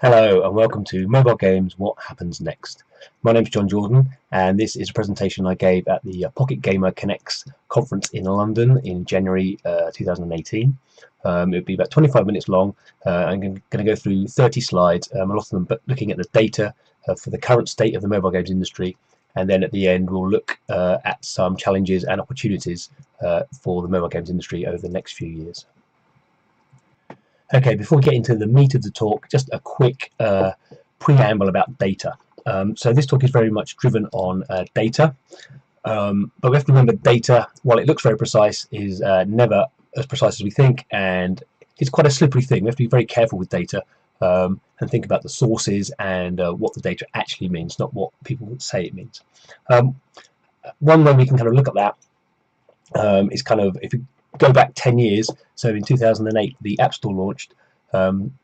Hello and welcome to Mobile Games What Happens Next. My name is John Jordan and this is a presentation I gave at the Pocket Gamer Connects conference in London in January 2018. It'll be about 25 minutes long. I'm going to go through 30 slides, a lot of them looking at the data for the current state of the mobile games industry, and then at the end we'll look at some challenges and opportunities for the mobile games industry over the next few years. Okay, before we get into the meat of the talk, just a quick preamble about data. So this talk is very much driven on data, but we have to remember data, while it looks very precise, is never as precise as we think, and it's quite a slippery thing. We have to be very careful with data and think about the sources and what the data actually means, not what people say it means. One way we can kind of look at that is kind of, if you go back 10 years, so in 2008 the App Store launched,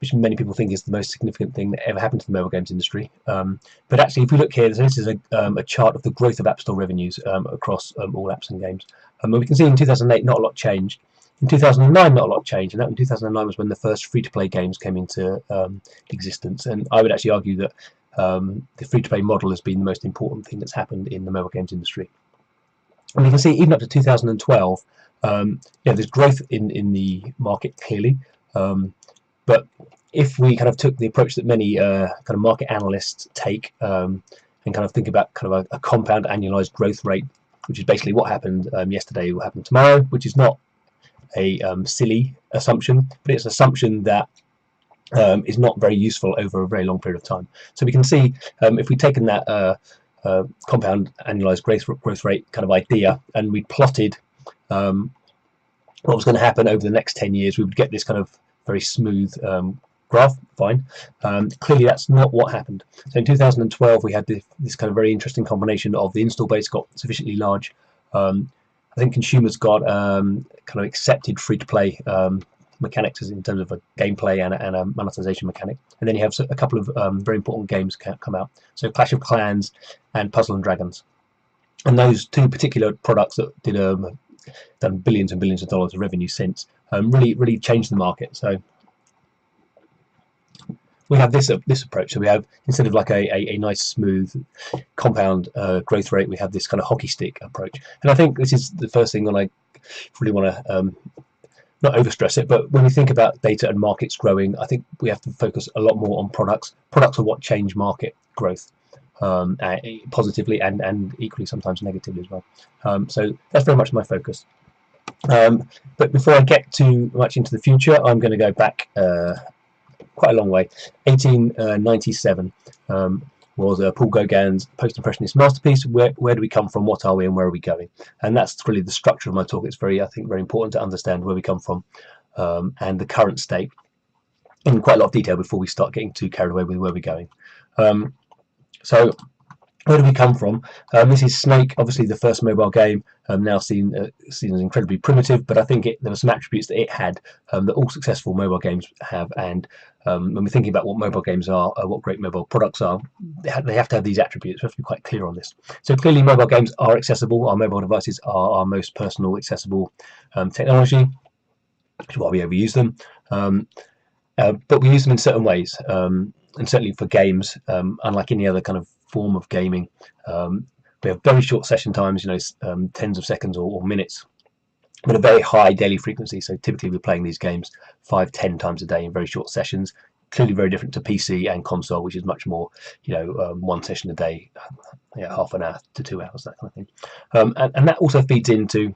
which many people think is the most significant thing that ever happened to the mobile games industry. But actually, if we look here, so this is a chart of the growth of App Store revenues across all apps and games. And we can see in 2008 not a lot changed. In 2009 not a lot changed, and that in 2009 was when the first free-to-play games came into existence. And I would actually argue that the free-to-play model has been the most important thing that's happened in the mobile games industry. And we can see even up to 2012, there's growth in the market clearly, but if we kind of took the approach that many kind of market analysts take and kind of think about kind of a compound annualized growth rate, which is basically what happened yesterday will happen tomorrow, which is not a silly assumption, but it's an assumption that is not very useful over a very long period of time. So we can see if we'd taken that compound annualized growth rate kind of idea and we plotted what was going to happen over the next 10 years, we would get this kind of very smooth graph. Fine. Clearly that's not what happened. So in 2012 we had this kind of very interesting combination of the install base got sufficiently large. I think consumers got kind of accepted free-to-play mechanics in terms of a gameplay and a monetization mechanic, and then you have a couple of very important games come out, so Clash of Clans and Puzzle and Dragons, and those two particular products that did done billions and billions of dollars of revenue since really changed the market. So we have this approach. So we have, instead of like a nice smooth compound growth rate, we have this kind of hockey stick approach. And I think this is the first thing that I really want to not overstress it, but when we think about data and markets growing, I think we have to focus a lot more on products. Products are what change market growth positively and equally sometimes negatively as well. So that's very much my focus. But before I get too much into the future, I'm going to go back quite a long way. 1897 was Paul Gauguin's post-impressionist masterpiece. Where do we come from, what are we, and where are we going? And that's really the structure of my talk. It's I think very important to understand where we come from and the current state in quite a lot of detail before we start getting too carried away with where we're going. So where do we come from? This is Snake, obviously the first mobile game, now seen as incredibly primitive, but I think there were some attributes that it had that all successful mobile games have, and when we're thinking about what mobile games are, what great mobile products are, they have to have these attributes. We have to be quite clear on this. So clearly mobile games are accessible. Our mobile devices are our most personal accessible technology, which is why we overuse them. But we use them in certain ways, and certainly for games, unlike any other kind of form of gaming, we have very short session times, tens of seconds or minutes, but a very high daily frequency. So typically we're playing these games 5-10 times a day in very short sessions. Clearly very different to PC and console, which is much more, one session a day, half an hour to 2 hours, that kind of thing. And that also feeds into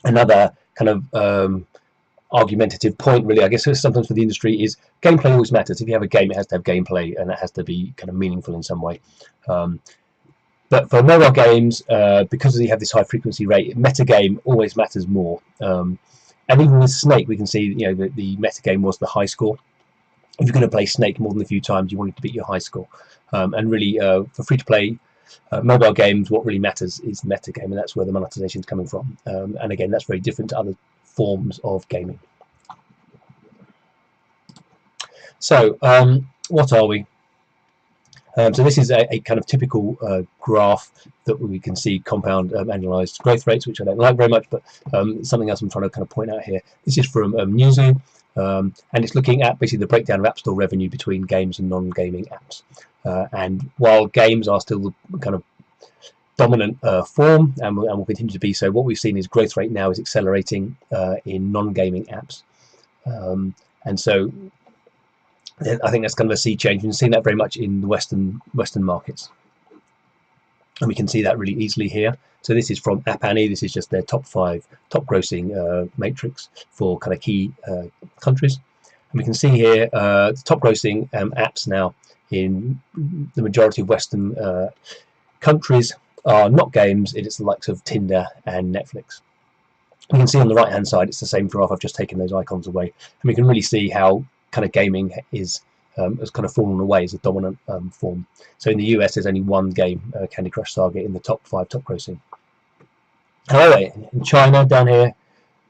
another kind of argumentative point, really, I guess, sometimes for the industry, is gameplay always matters. If you have a game, it has to have gameplay and it has to be kind of meaningful in some way. But for mobile games, because you have this high frequency rate, metagame always matters more. And even with Snake, we can see the metagame was the high score. If you're going to play Snake more than a few times, you want it to beat your high score. And really, for free-to-play mobile games, what really matters is the metagame, and that's where the monetization is coming from. And again, that's very different to other forms of gaming. So what are we? So this is a kind of typical graph that we can see compound annualized growth rates, which I don't like very much, but something else I'm trying to kind of point out here. This is from Newzoo, and it's looking at basically the breakdown of App Store revenue between games and non-gaming apps. And while games are still the kind of dominant form and will continue to be so, what we've seen is growth rate now is accelerating in non-gaming apps. And so I think that's kind of a sea change. We've seen that very much in the Western markets, and we can see that really easily here. So this is from App Annie. This is just their top 5 top grossing matrix for kind of key countries, and we can see here the top grossing apps now in the majority of Western countries are not games. It is the likes of Tinder and Netflix. We can see on the right hand side it's the same graph. I've just taken those icons away, and we can really see how kind of gaming is has kind of fallen away as a dominant form. So in the US there's only one game, Candy Crush Saga, in the top 5 top grossing. However, in China, down here,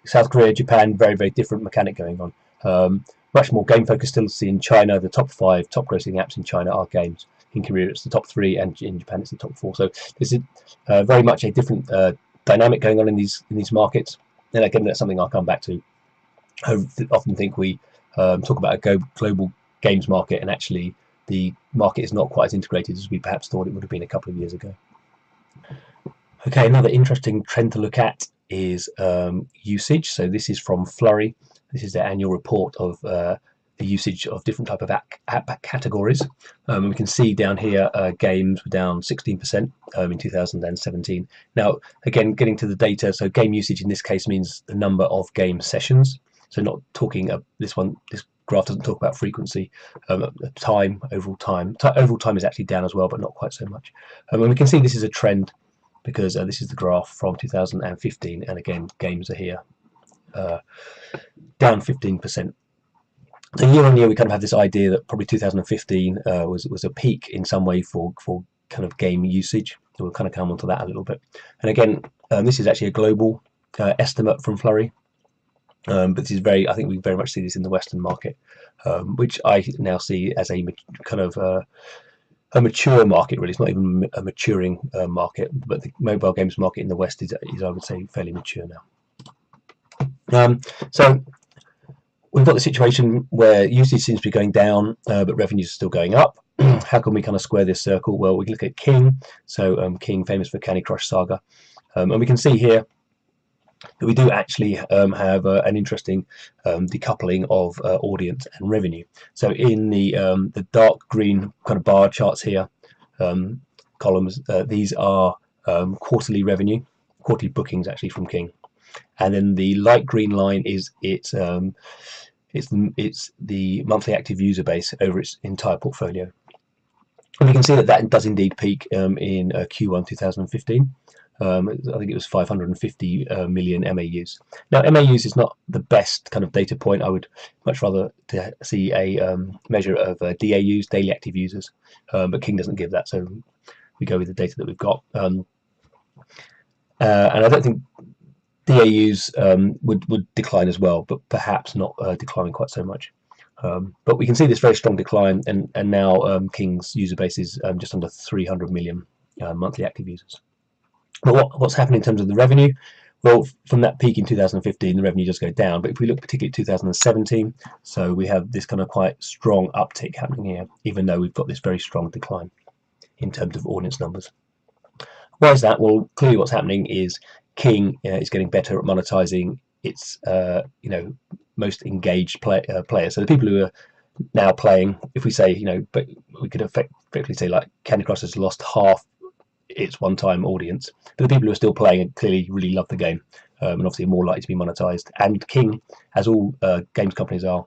South Korea, Japan, very different mechanic going on. Much more game focused still. See in China the top 5 top grossing apps in China are games. In Korea it's the top 3, and in Japan it's the top 4. So this is very much a different dynamic going on in these markets. And again, that's something I'll come back to. I often think we talk about a global games market, and actually the market is not quite as integrated as we perhaps thought it would have been a couple of years ago. Okay, another interesting trend to look at is usage. So this is from Flurry. This is their annual report of the usage of different type of app categories. We can see down here games were down 16% in 2017. Now, again, getting to the data, so game usage in this case means the number of game sessions. So not talking this graph doesn't talk about frequency. Time, overall time is actually down as well, but not quite so much. And we can see this is a trend because this is the graph from 2015, and again, games are here, down 15%. So year on year, we kind of have this idea that probably 2015 was a peak in some way for kind of game usage. So we'll kind of come onto that a little bit. And again, this is actually a global estimate from Flurry. But this is I think we very much see this in the Western market, which I now see as a kind of a mature market. Really, it's not even a maturing market, but the mobile games market in the West is I would say fairly mature now. So we've got the situation where usage seems to be going down, but revenues are still going up. How can we kind of square this circle? Well, we can look at King. So King, famous for Candy Crush Saga, and we can see here that we do actually have an interesting decoupling of audience and revenue. So in the dark green kind of bar charts here, columns, these are quarterly revenue, quarterly bookings actually from King, and then the light green line is it's the monthly active user base over its entire portfolio. And we can see that does indeed peak in Q1 2015. I think it was 550 million MAUs. Now, MAUs is not the best kind of data point. I would much rather see a measure of DAUs, daily active users, but King doesn't give that, so we go with the data that we've got. And I don't think DAUs would decline as well, but perhaps not declining quite so much. But we can see this very strong decline, and now King's user base is just under 300 million monthly active users. But what's happened in terms of the revenue? Well, from that peak in 2015, the revenue does go down. But if we look particularly at 2017, so we have this kind of quite strong uptick happening here, even though we've got this very strong decline in terms of audience numbers. Why is that? Well, clearly what's happening is King is getting better at monetizing its most engaged players. So the people who are now playing, if we say, but we could effectively say like Candy Crush has lost half its one-time audience, but the people who are still playing and clearly really love the game, and obviously are more likely to be monetized. And King, as all games companies are,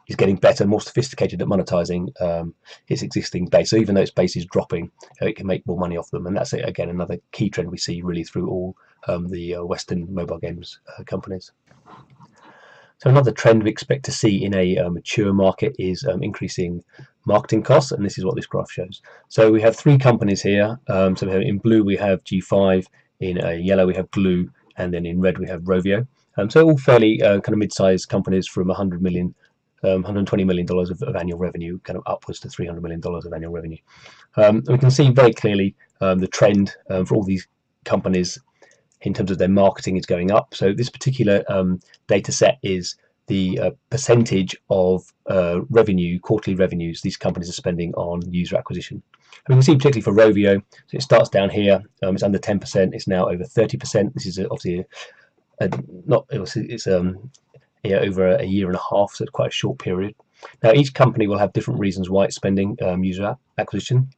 is getting better, more sophisticated at monetizing its existing base. So even though its base is dropping, it can make more money off them, and that's again another key trend we see really through all the Western mobile games companies. So another trend we expect to see in a mature market is increasing marketing costs, and this is what this graph shows. So we have 3 companies here. So we have, in blue we have G5, in yellow we have Glue, and then in red we have Rovio. So all fairly kind of mid-sized companies from 100 million $120 million of annual revenue, kind of upwards to $300 million of annual revenue. We can see very clearly the trend for all these companies in terms of their marketing is going up. So this particular data set is the percentage of revenue, quarterly revenues, these companies are spending on user acquisition. And we can see particularly for Rovio, so it starts down here, it's under 10%, it's now over 30%. This is obviously it's over a year and a half, so it's quite a short period. Now each company will have different reasons why it's spending user acquisition,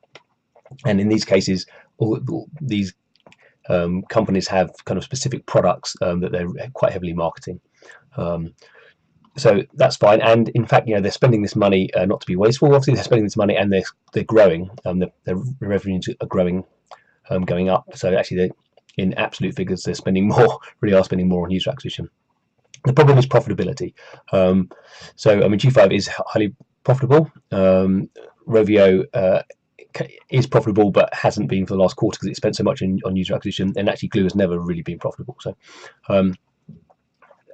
and in these cases all these companies have kind of specific products that they're quite heavily marketing. So that's fine, and in fact, they're spending this money not to be wasteful. Obviously, they're spending this money, and they're growing. Their revenues are growing, going up. So actually, in absolute figures, they're spending more. Really are spending more on user acquisition. The problem is profitability. So I mean, G5 is highly profitable. Rovio is profitable, but hasn't been for the last quarter because it spent so much on user acquisition, and actually Glue has never really been profitable. So.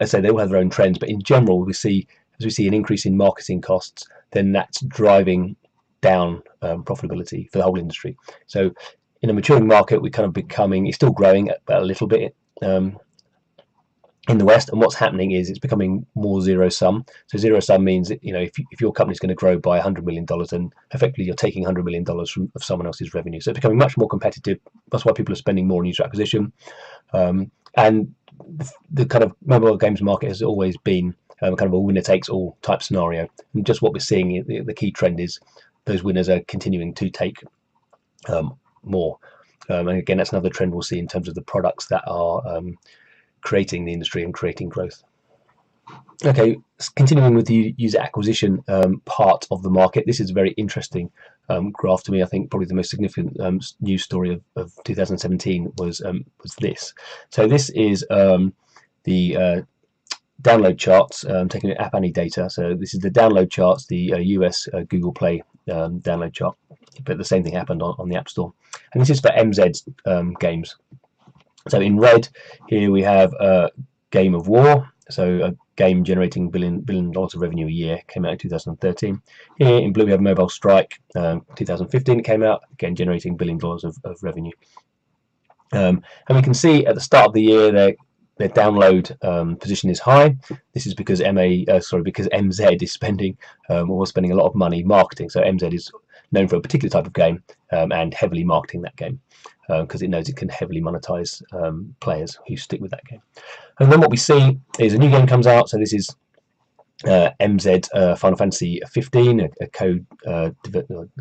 As I say, they all have their own trends, but in general, as we see an increase in marketing costs, then that's driving down profitability for the whole industry. So in a maturing market, we're kind of it's still growing a little bit in the West, and what's happening is it's becoming more zero sum. So zero sum means that, if your company's going to grow by $100 million, then effectively you're taking $100 million of someone else's revenue. So it's becoming much more competitive. That's why people are spending more on user acquisition, and the kind of mobile games market has always been kind of a winner takes all type scenario, and just what we're seeing, the key trend is those winners are continuing to take more, and again that's another trend we'll see in terms of the products that are creating the industry and creating growth. Okay, continuing with the user acquisition part of the market, this is a very interesting graph to me. I think probably the most significant news story of 2017 was this. So this is the download charts, taking App Annie data. So this is the download charts, the US Google Play download chart. But the same thing happened on the App Store. And this is for MZ games. So in red here we have Game of War. So a game generating $1 billion of revenue a year, came out in 2013. Here in blue we have Mobile Strike, 2015 it came out, again generating $1 billion of revenue. And we can see at the start of the year their download position is high. This is because because MZ is spending was spending a lot of money marketing. So MZ is known for a particular type of game and heavily marketing that game, because it knows it can heavily monetize players who stick with that game. And then what we see is a new game comes out. So this is MZ Final Fantasy 15, a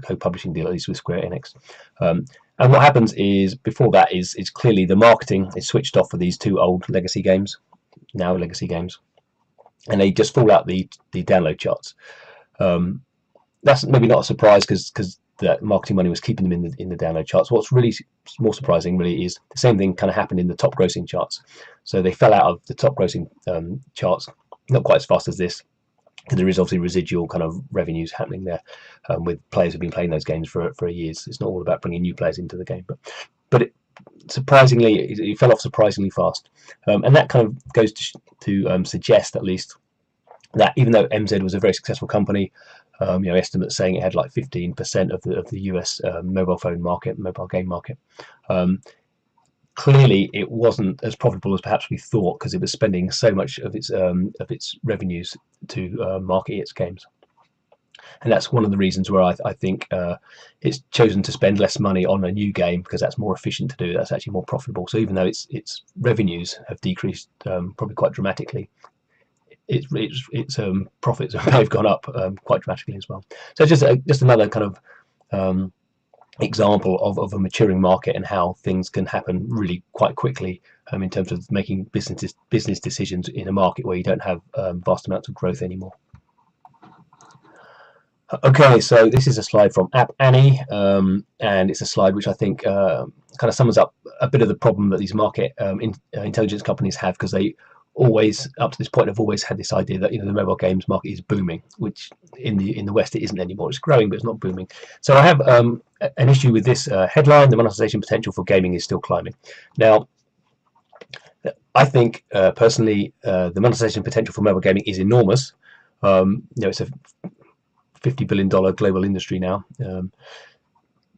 co-publishing deal, at least with Square Enix. And what happens is, before that is clearly the marketing is switched off for these two old legacy games, now legacy games, and they just fall out the download charts. That's maybe not a surprise because that marketing money was keeping them in the download charts. What's really more surprising really is the same thing kind of happened in the top grossing charts. So they fell out of the top grossing charts, not quite as fast as this, because there is obviously residual kind of revenues happening there with players who've been playing those games for years. It's not all about bringing new players into the game, but it fell off surprisingly fast, and that kind of goes to suggest at least that even though MZ was a very successful company, estimates saying it had like 15% of the US mobile phone market, mobile game market. Clearly, it wasn't as profitable as perhaps we thought, because it was spending so much of its revenues to market its games, and that's one of the reasons where I think it's chosen to spend less money on a new game, because that's more efficient to do. That's actually more profitable. So even though its revenues have decreased probably quite dramatically, its profits have gone up quite dramatically as well. So just another kind of example of a maturing market and how things can happen really quite quickly in terms of making business decisions in a market where you don't have vast amounts of growth anymore. Okay, so this is a slide from App Annie, and it's a slide which I think kind of sums up a bit of the problem that these market intelligence companies have, because they always, up to this point, have always had this idea that the mobile games market is booming, which in the West it isn't anymore. It's growing, but it's not booming. So I have an issue with this headline: the monetization potential for gaming is still climbing. Now, I think personally the monetization potential for mobile gaming is enormous. It's a $50 billion global industry now.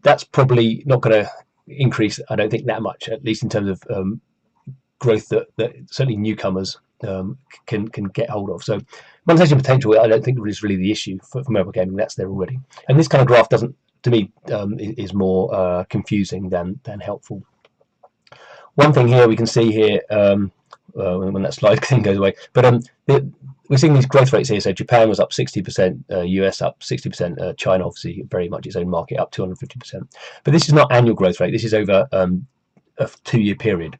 That's probably not going to increase, I don't think, that much, at least in terms of growth that certainly newcomers can get hold of. So monetization potential, I don't think is really the issue for mobile gaming. That's there already. And this kind of graph doesn't, to me, is more confusing than helpful. One thing here we can see here, when that slide thing goes away, but we're seeing these growth rates here. So Japan was up 60%, US up 60%, China obviously very much its own market up 250%. But this is not annual growth rate. This is over a 2-year period.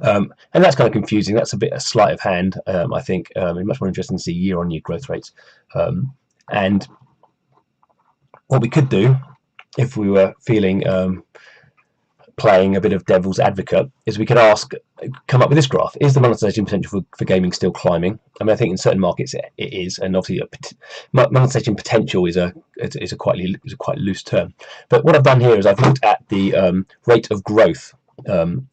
And that's kind of confusing. That's a sleight of hand, I think. It's much more interesting to see year-on-year growth rates. And what we could do, if we were feeling playing a bit of devil's advocate, is we could come up with this graph. Is the monetization potential for gaming still climbing? I mean, I think in certain markets it is, and obviously monetization potential is a quite loose term. But what I've done here is I've looked at the rate of growth in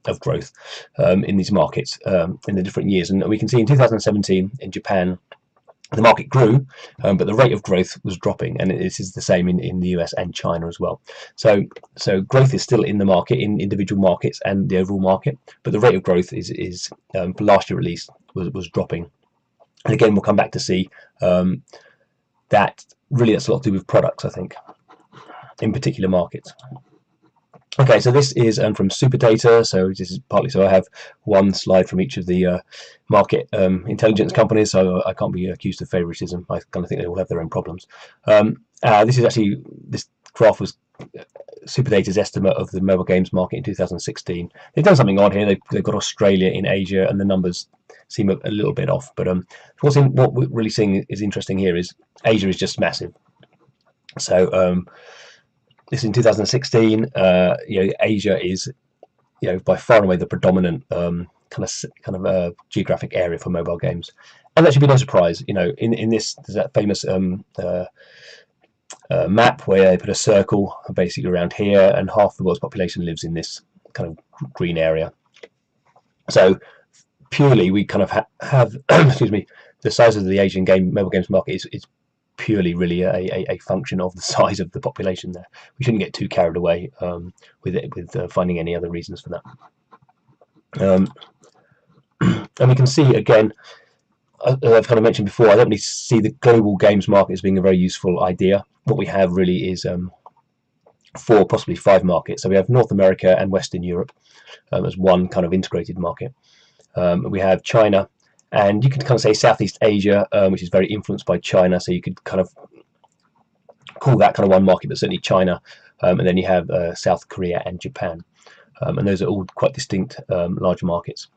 these markets in the different years, and we can see in 2017 in Japan the market grew, but the rate of growth was dropping, and this is the same in the US and China as well. So growth is still in the market, in individual markets and the overall market, but the rate of growth is for last year at least was dropping. And again, we'll come back to see that really that's a lot to do with products, I think, in particular markets. Okay, so this is from Superdata. So this is partly so I have one slide from each of the market intelligence companies, so I can't be accused of favoritism. I kind of think they all have their own problems. This graph was Superdata's estimate of the mobile games market in 2016. They've done something odd here. They've got Australia in Asia, and the numbers seem a little bit off. But what we're really seeing is interesting here is Asia is just massive. So this in 2016, Asia is, by far and away the predominant kind of geographic area for mobile games, and that should be no surprise. In this, there's that famous map where they put a circle basically around here, and half the world's population lives in this kind of green area. So purely, we kind of have excuse me, the size of the Asian mobile games market is purely really a function of the size of the population there. We shouldn't get too carried away with finding any other reasons for that. And we can see again, as I've kind of mentioned before, I don't really see the global games market as being a very useful idea. What we have really is 4, possibly 5 markets. So we have North America and Western Europe as one kind of integrated market. We have China, and you could kind of say Southeast Asia, which is very influenced by China, so you could kind of call that kind of one market, but certainly China. And then you have South Korea and Japan, and those are all quite distinct large markets.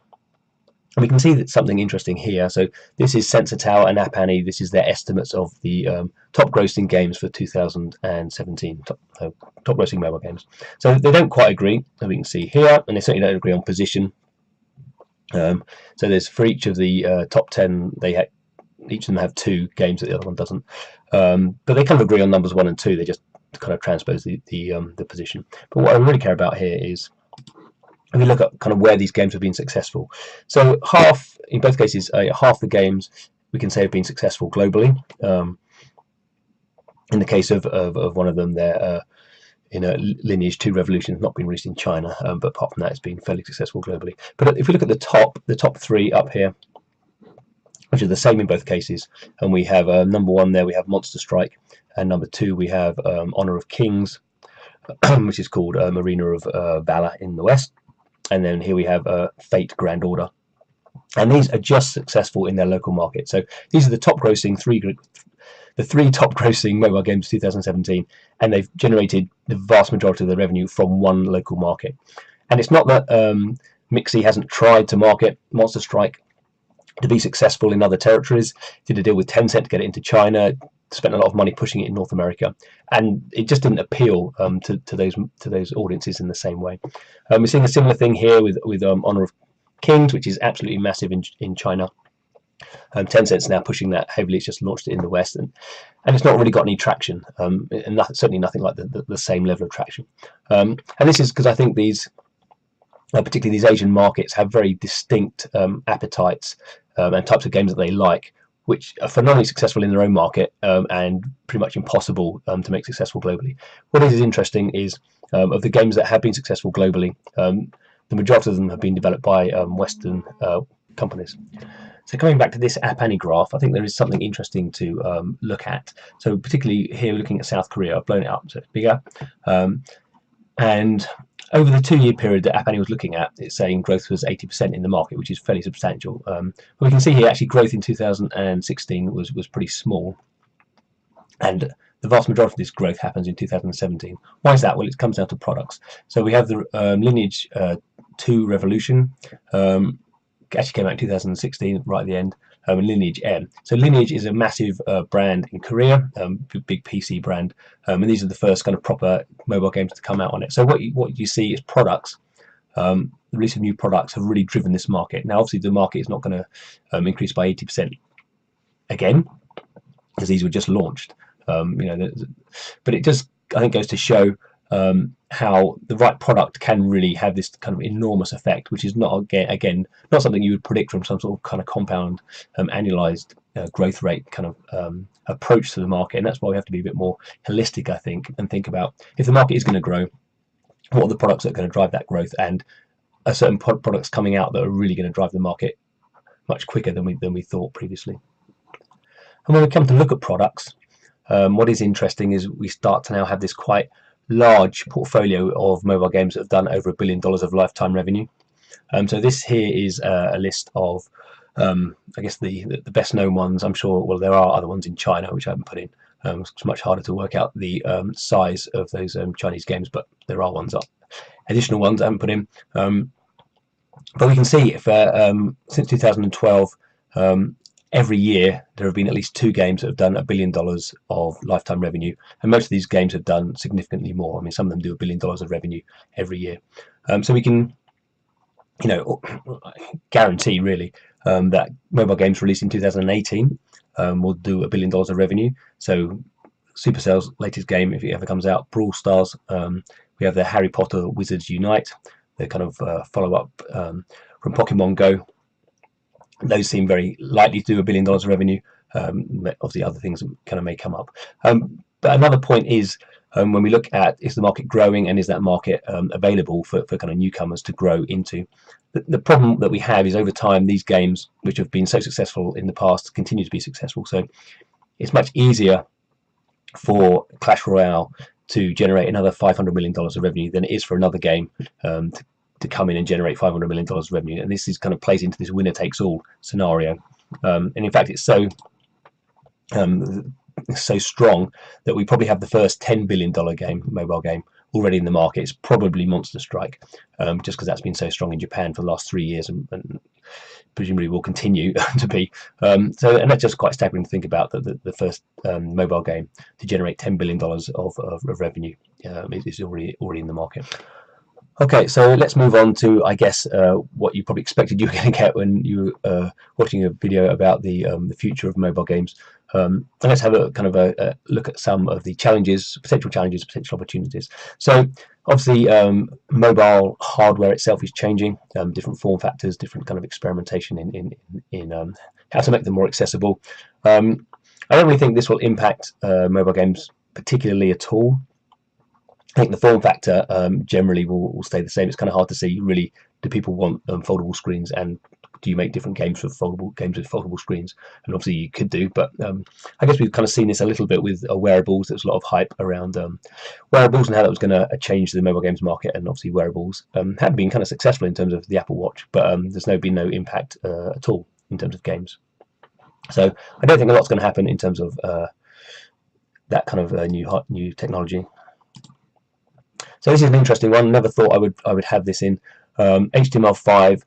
And we can see that something interesting here. So this is Sensor Tower and App Annie. This is their estimates of the top grossing games for 2017, top grossing mobile games. So they don't quite agree, as we can see here, and they certainly don't agree on position. So there's, for each of the top 10, each of them have 2 games that the other one doesn't. But they kind of agree on numbers 1 and 2. They just kind of transpose the position. But what I really care about here is if we look at kind of where these games have been successful. So in both cases, half the games we can say have been successful globally. In the case of one of them, they're in a Lineage 2 Revolution, has not been released in China, but apart from that, it's been fairly successful globally. But if we look at the top 3 up here, which are the same in both cases, and we have number 1 there, we have Monster Strike, and number 2 we have Honor of Kings, which is called Arena of Valor in the West, and then here we have Fate Grand Order, and these are just successful in their local market. So these are the top grossing 3 top grossing mobile games 2017, and they've generated the vast majority of their revenue from one local market. And it's not that Mixi hasn't tried to market Monster Strike to be successful in other territories. Did a deal with Tencent to get it into China, spent a lot of money pushing it in North America, and it just didn't appeal to those audiences in the same way. We're seeing a similar thing here with Honor of Kings, which is absolutely massive in China. Tencent's now pushing that heavily. It's just launched it in the West, and it's not really got any traction, and certainly nothing like the same level of traction. And this is because I think particularly these Asian markets have very distinct appetites and types of games that they like, which are phenomenally successful in their own market and pretty much impossible to make successful globally. What is interesting is of the games that have been successful globally, the majority of them have been developed by Western companies. So coming back to this App Annie graph, I think there is something interesting to look at. So particularly here, looking at South Korea, I've blown it up so it's bigger. And over the 2-year period that App Annie was looking at, it's saying growth was 80% in the market, which is fairly substantial. But we can see here actually growth in 2016 was pretty small. And the vast majority of this growth happens in 2017. Why is that? Well, it comes down to products. So we have the Lineage 2 Revolution, actually came out in 2016, right at the end, and Lineage M. So Lineage is a massive brand in Korea, big PC brand, and these are the first kind of proper mobile games to come out on it. So what you see is products. The release of new products have really driven this market. Now, obviously, the market is not going to increase by 80% again, because these were just launched. But it just, I think, goes to show how the right product can really have this kind of enormous effect, which is not not something you would predict from some sort of kind of compound annualized growth rate kind of approach to the market. And that's why we have to be a bit more holistic, I think, and think about if the market is going to grow, what are the products that are going to drive that growth, and are certain products coming out that are really going to drive the market much quicker than we thought previously. And when we come to look at products, what is interesting is we start to now have this quite large portfolio of mobile games that have done over $1 billion of lifetime revenue. So this here is a list of, I guess, the best known ones. I'm sure, well, there are other ones in China which I haven't put in. It's much harder to work out the size of those Chinese games, but there are ones up. Additional ones I haven't put in. But we can see since 2012, every year there have been at least 2 games that have done $1 billion of lifetime revenue, and most of these games have done significantly more. I mean, some of them do $1 billion of revenue every year. So we can, guarantee really that mobile games released in 2018 will do $1 billion of revenue. So Supercell's latest game, if it ever comes out, Brawl Stars. We have the Harry Potter Wizards Unite, the kind of follow-up from Pokemon Go. Those seem very likely to do $1 billion of revenue. Obviously, other things kind of may come up. But another point is when we look at, is the market growing, and is that market available for kind of newcomers to grow into? The problem that we have is over time, these games, which have been so successful in the past, continue to be successful. So it's much easier for Clash Royale to generate another $500 million of revenue than it is for another game to come in and generate $500 million of revenue. And this is kind of plays into this winner takes all scenario. And in fact, it's so strong that we probably have the first $10 billion mobile game already in the market. It's probably Monster Strike, just because that's been so strong in Japan for the last 3 years, and presumably will continue to be. And that's just quite staggering to think about, that the first mobile game to generate $10 billion of revenue is already in the market. Okay, so let's move on to, I guess, what you probably expected you were going to get when you were watching a video about the future of mobile games. And let's have a kind of a look at some of the potential opportunities. So obviously, mobile hardware itself is changing, different form factors, different kind of experimentation in how to make them more accessible. I don't really think this will impact mobile games particularly at all. I think the form factor generally will stay the same. It's kind of hard to see, really, do people want foldable screens, and do you make different games with foldable screens? And obviously you could do, but I guess we've kind of seen this a little bit with wearables. There's a lot of hype around wearables and how that was going to change the mobile games market, and obviously wearables have been kind of successful in terms of the Apple Watch, but there's been no impact at all in terms of games. So I don't think a lot's going to happen in terms of that kind of new technology. So this is an interesting one. Never thought I would have this in HTML5.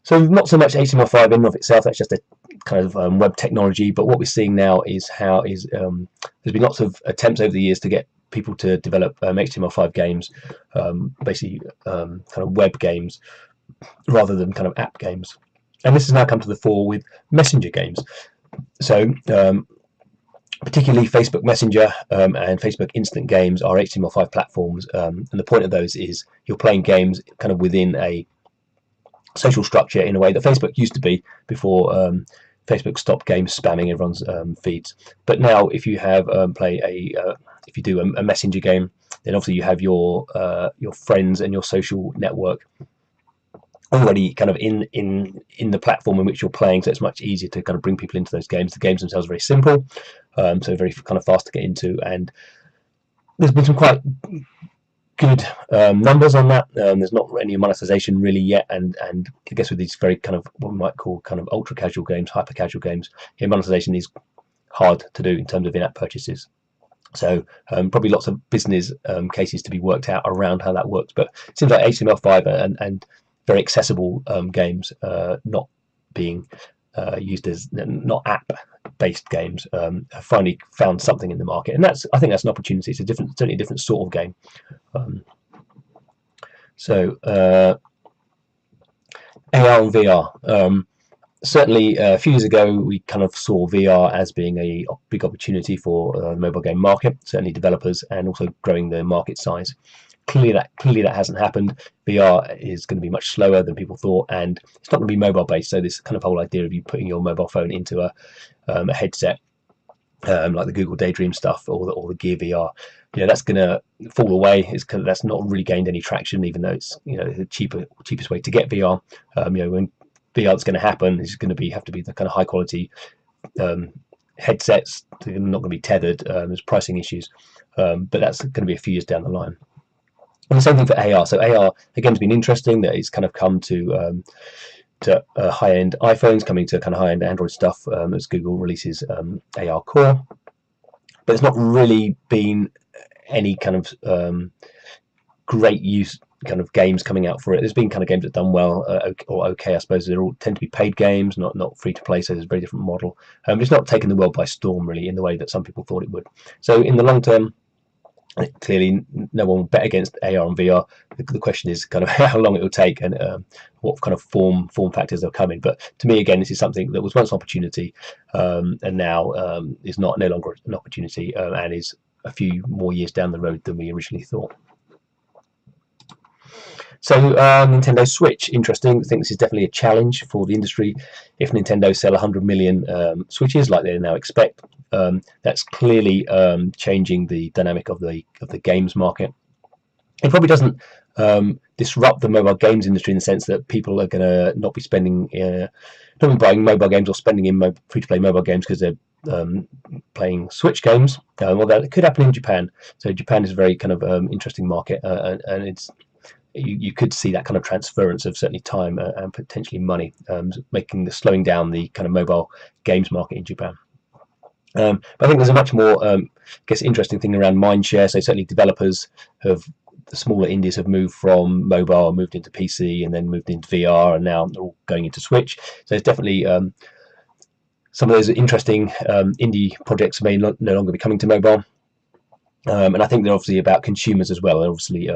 So not so much HTML5 in and of itself. That's just a kind of web technology. But what we're seeing now is there's been lots of attempts over the years to get people to develop HTML5 games, basically kind of web games rather than kind of app games. And this has now come to the fore with messenger games. So particularly Facebook Messenger and Facebook Instant Games are HTML5 platforms, and the point of those is you're playing games kind of within a social structure in a way that Facebook used to be before Facebook stopped game spamming everyone's feeds. But now, if you have if you do a messenger game, then obviously you have your friends and your social network already kind of in the platform in which you're playing, so it's much easier to kind of bring people into those games. The games themselves are very simple, so very kind of fast to get into, and there's been some quite good numbers on that. There's not any monetization really yet, and I guess with these very kind of what we might call kind of ultra casual games, hyper casual games, monetization is hard to do in terms of in-app purchases. So probably lots of business cases to be worked out around how that works. But it seems like HTML5 and very accessible games not being used as not app-based games have finally found something in the market, and I think that's an opportunity. It's certainly a different sort of game. AR and VR. Certainly, a few years ago, we kind of saw VR as being a big opportunity for the mobile game market. Certainly, developers and also growing the market size. Clearly, that hasn't happened. VR is going to be much slower than people thought, and it's not going to be mobile based. So this kind of whole idea of you putting your mobile phone into a headset, like the Google Daydream stuff or the Gear VR, that's going to fall away. That's not really gained any traction, even though it's the cheapest way to get VR. When VR is going to happen, is going to have to be the kind of high quality headsets. They're not going to be tethered. There's pricing issues, but that's going to be a few years down the line. And the same thing for AR. So AR again has been interesting. That it's kind of come to high-end iPhones, coming to kind of high-end Android stuff as Google releases AR Core, but it's not really been any kind of great use kind of games coming out for it. There's been kind of games that done well or okay, I suppose. They all tend to be paid games, not free to play. So there's a very different model. It's not taken the world by storm really in the way that some people thought it would. So in the long term, clearly no one will bet against AR and VR. The question is kind of how long it will take and what kind of form factors are coming. But to me, again, this is something that was once an opportunity and now is no longer an opportunity and is a few more years down the road than we originally thought. So Nintendo Switch, interesting. I think this is definitely a challenge for the industry. If Nintendo sell 100 million Switches like they now expect, that's clearly changing the dynamic of the games market. It probably doesn't disrupt the mobile games industry in the sense that people are going to not be spending, not be buying mobile games or spending in free-to-play mobile games because they're playing Switch games. Well, that could happen in Japan. So Japan is a very kind of interesting market, and it's you could see that kind of transference of certainly time and potentially money, slowing down the kind of mobile games market in Japan. But I think there's a much more, interesting thing around mindshare. So certainly developers the smaller indies have moved from mobile, moved into PC, and then moved into VR, and now they're all going into Switch. So it's definitely some of those interesting indie projects may no longer be coming to mobile. And I think they're obviously about consumers as well. And obviously,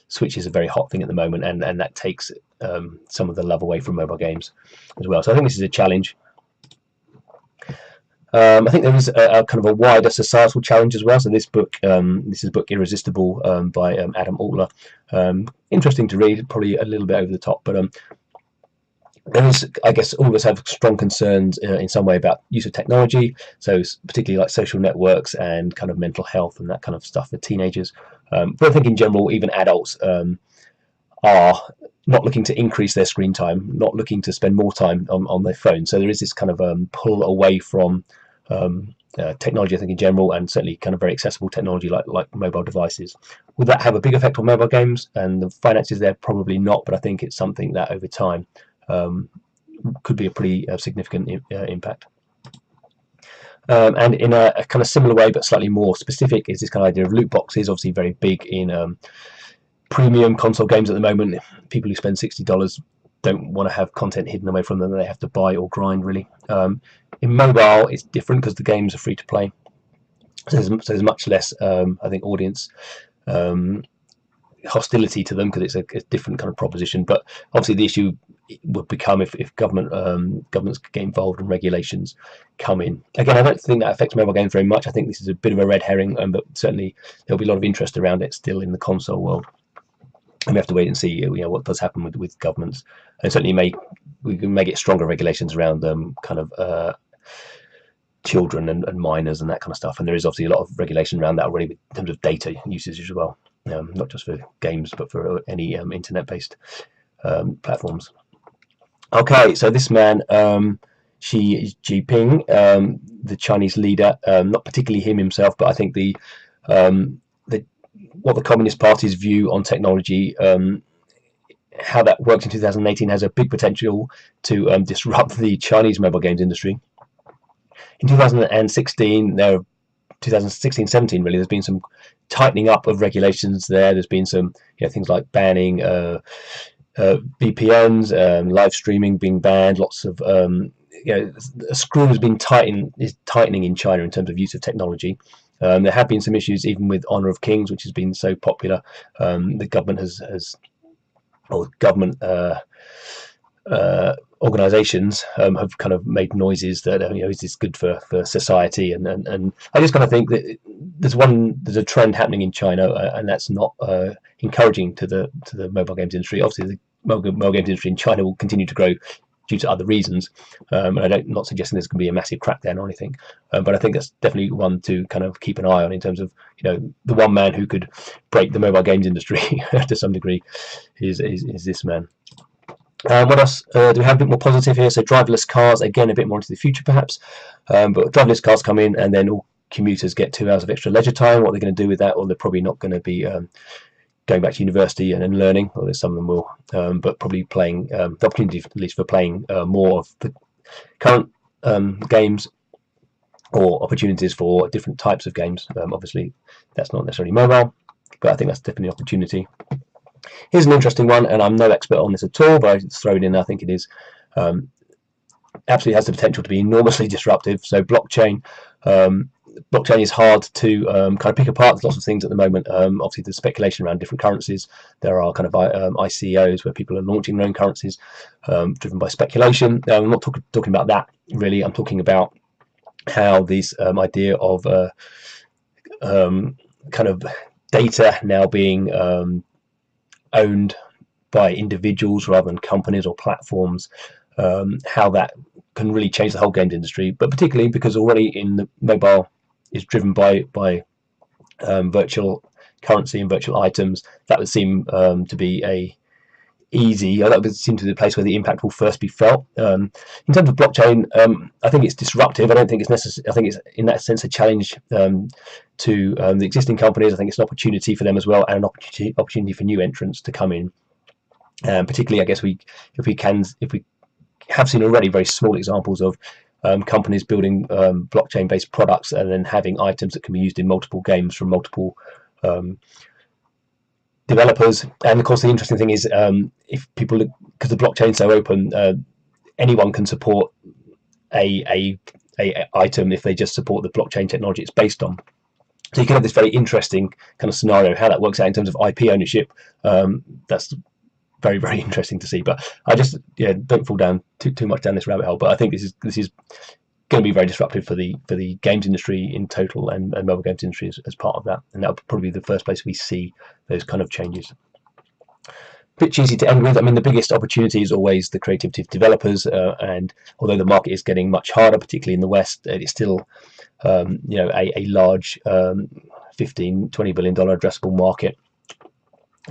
Switch is a very hot thing at the moment, and that takes some of the love away from mobile games as well. So I think this is a challenge. I think there is a kind of a wider societal challenge as well. So this book, this is book Irresistible by Adam Altler. Interesting to read, probably a little bit over the top, but there is, I guess, all of us have strong concerns in some way about use of technology. So particularly like social networks and kind of mental health and that kind of stuff for teenagers. But I think in general, even adults are not looking to increase their screen time, not looking to spend more time on their phone. So there is this kind of pull away from technology, I think, in general, and certainly kind of very accessible technology like mobile devices. Will that have a big effect on mobile games and the finances there? Probably not, but I think it's something that over time could be a pretty significant impact. And in a kind of similar way, but slightly more specific, is this kind of idea of loot boxes. Obviously very big in premium console games at the moment. People who spend $60 don't want to have content hidden away from them that they have to buy or grind, really. In mobile, it's different because the games are free to play. So there's much less, I think, audience hostility to them because it's a different kind of proposition. But obviously the issue would become if governments get involved and regulations come in. Again, I don't think that affects mobile games very much. I think this is a bit of a red herring, but certainly there'll be a lot of interest around it still in the console world. and we have to wait and see, what does happen with governments, and certainly we can make it stronger regulations around kind of children and minors and that kind of stuff. And there is obviously a lot of regulation around that already in terms of data usage as well, not just for games but for any internet-based platforms. Okay, so this man, Xi Jinping, the Chinese leader, not particularly him himself, but I think what the Communist Party's view on technology, how that works in 2018, has a big potential to disrupt the Chinese mobile games industry. In 2016, 2016-17 really, there's been some tightening up of regulations there. There's been some things like banning VPNs, live streaming being banned. Lots of a screw has been tightening in China in terms of use of technology. There have been some issues even with Honor of Kings, which has been so popular. The government organizations have kind of made noises that is this good for society, and I just kind of think that there's a trend happening in China, and that's not encouraging to the mobile games industry. Obviously, the mobile games industry in China will continue to grow due to other reasons, and I'm not suggesting there's going to be a massive crackdown or anything, but I think that's definitely one to kind of keep an eye on in terms of the one man who could break the mobile games industry to some degree is this man. What else do we have? A bit more positive here. So driverless cars, again, a bit more into the future perhaps, but driverless cars come in and then all commuters get 2 hours of extra leisure time. What they're going to do with that? Or they're probably not going to be going back to university and learning, although some of them will, but probably playing, the opportunity at least for playing more of the current games, or opportunities for different types of games. Obviously that's not necessarily mobile, but I think that's definitely an opportunity. Here's an interesting one, and I'm no expert on this at all, but I just throw it in. I think it is absolutely has the potential to be enormously disruptive. So blockchain is hard to kind of pick apart. There's lots of things at the moment. Obviously there's speculation around different currencies. There are kind of ICOs where people are launching their own currencies driven by speculation. I'm not talking about that really. I'm talking about how this idea of kind of data now being owned by individuals rather than companies or platforms, how that can really change the whole games industry, but particularly because already in the mobile is driven by virtual currency and virtual items. That would seem to be that would seem to be the place where the impact will first be felt. In terms of blockchain, I think it's disruptive. I don't think it's necessary. I think it's in that sense a challenge to the existing companies. I think it's an opportunity for them as well, and an opportunity for new entrants to come in. Particularly, I guess if we have seen already very small examples of companies building blockchain-based products and then having items that can be used in multiple games from multiple developers. And of course the interesting thing is if people look, because the blockchain's so open, anyone can support a item if they just support the blockchain technology it's based on. So you can have this very interesting kind of scenario, how that works out in terms of IP ownership. That's very, very interesting to see, but I just don't fall down too much down this rabbit hole. But I think this is going to be very disruptive for the games industry in total, and mobile games industry as part of that, and that'll probably be the first place we see those kind of changes. A bit cheesy to end with. I mean, the biggest opportunity is always the creativity of developers, and although the market is getting much harder, particularly in the West, it's still a large $15-20 billion addressable market,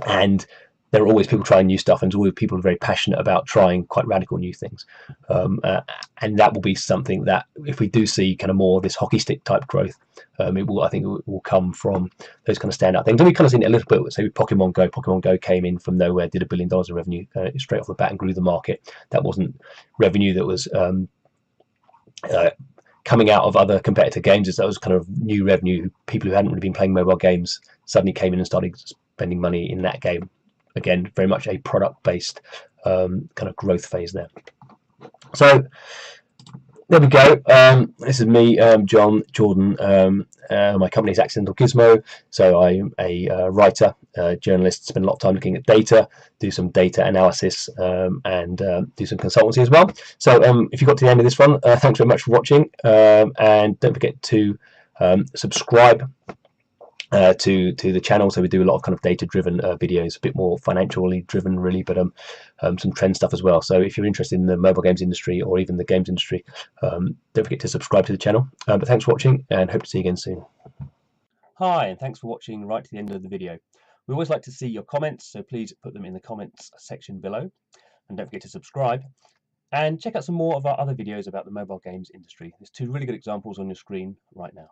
and there are always people trying new stuff, and there's always people very passionate about trying quite radical new things, and that will be something that if we do see kind of more of this hockey stick type growth, I think it will come from those kind of standout things. And we kind of seen it a little bit, say with Pokemon Go. Pokemon Go came in from nowhere, did $1 billion of revenue straight off the bat and grew the market. That wasn't revenue that was coming out of other competitor games. That was kind of new revenue. People who hadn't really been playing mobile games suddenly came in and started spending money in that game. Again, very much a product-based kind of growth phase there. So there we go. This is me, Jordan. My company is Accidental Gizmo. So I'm a writer, journalist, spend a lot of time looking at data, do some data analysis, and do some consultancy as well. So if you got to the end of this one, thanks very much for watching, and don't forget to subscribe to the channel. So we do a lot of kind of data driven videos, a bit more financially driven really, but some trend stuff as well. So if you're interested in the mobile games industry or even the games industry, don't forget to subscribe to the channel. But thanks for watching, and hope to see you again soon. Hi, and thanks for watching right to the end of the video. We always like to see your comments, so please put them in the comments section below, and don't forget to subscribe. And check out some more of our other videos about the mobile games industry. There's 2 really good examples on your screen right now.